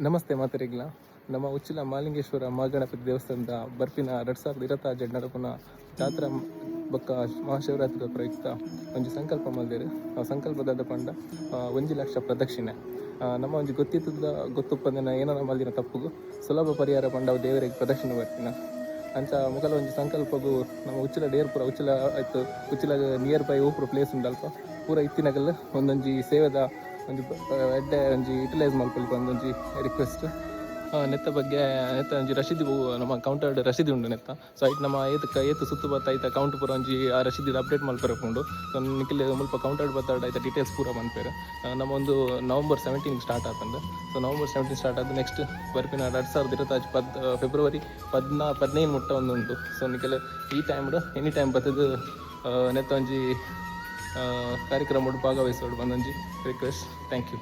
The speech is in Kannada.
ನಮಸ್ತೆ ಮಾತರಿಗ್ಲ ನಮ್ಮ ಉಚ್ಚಿಲ ಮಾಲಿಂಗೇಶ್ವರ ಮಹಾಗಣಪತಿ ದೇವಸ್ಥಾನದ ಬರ್ಪಿನ 2026 ನಡಪುನ ಜಾತ್ರಾ ಬೊಕ್ಕ ಮಹಾಶಿವರಾತ್ರಿ ಪ್ರಯುಕ್ತ ಒಂಜಿ ಸಂಕಲ್ಪ ಮಲ್ದೆರ್. ಆ ಸಂಕಲ್ಪದ ಪಂಡ 1 ಲಕ್ಷ ಪ್ರದಕ್ಷಿಣೆ. ನಮ್ಮ ಒಂಜಿ ಗೊತ್ತುಪ್ಪಂದಿನ ಏನೋ ಮಲ್ದಿನ ತಪ್ಪುಗು ಸುಲಭ ಪರಿಹಾರ ಪಂಡ ದೇವರಿಗೆ ಪ್ರದಕ್ಷಿಣೆ ಬರ್ಪಿನ ಅಂಚ ಮುಖಲ ಒಂಜಿ ಸಂಕಲ್ಪಗು ನಮ್ಮ ಉಚ್ಚಿಲ ಡೇರ್ ಪೂರ ಉಚ್ಚಿಲ ಆಯ್ತು ಉಚ್ಚಿಲ ನಿಯರ್ ಬೈ ಊಪುರ ಪ್ಲೇಸ್ ಉಂಡಲ್ಪ ಪೂರ ಇತ್ತಿನಗಲ್ ಒಂದೊಂಜಿ ಸೇವೆದ ಒಂಜಿ ಎಡ್ಡೆ ಒಂಜಿ ಯುಟಿಲೈಸ್ ಮಲ್ಪಲಿಕ್ಕೆ ಒಂದೊಂಜಿ ರಿಕ್ವೆಸ್ಟ್ ನೆತ್ತ ಬಗ್ಗೆ ನೆತ್ತ ಒಂಜಿ ರಸೀದಿ ನಮ್ಮ ಕೌಂಟರ್ಡ್ ರಸೀದಿ ಉಂಡು ನೆತ್ತ. ಸೊ ಐಟ್ ನಮ್ಮ ಏತು ಸುತ್ತು ಬತ್ತ ಐತ ಕೌಂಟ್ ಪೂರ ಒಂಜಿ ಆ ರಸೀದಿ ಅಪ್ಡೇಟ್ ಮಲ್ಪೆರಪುಂಡು. ಸೊ ನಿಖಿಲ್ ಮುಲ್ಪ ಕೌಂಟರ್ಡ್ ಬತ್ತಾಡ್ ಐತ ಡೀಟೇಲ್ಸ್ ಪೂರ ಮನ್ಪೇರು. ನಮ್ಮ ಒಂದು ನವಂಬರ್ 17 ಸ್ಟಾರ್ಟ್ ಆತಂದು. ಸೊ ನವಂಬರ್ 17 ಸ್ಟಾರ್ಟ್ ಆದ ನೆಕ್ಸ್ಟ್ ಬರ್ಪಿನ 2026 ಫೆಬ್ರವರಿ 15 ಮುಟ್ಟ ಒಂದು ಉಂಟು. ಸೊ ನಿಖಿಲ್ ಈ ಟೈಮ್ಡು ಎನಿ ಟೈಮ್ ಬತ್ತದು ನೆತ್ತ ಒಂಜಿ ಕಾರ್ಯಕ್ರಮ ಭಾಗವಹಿಸೋಡು ಬಂದೊಂಜಿ ರಿಕ್ವೆಸ್ಟ್. Thank you.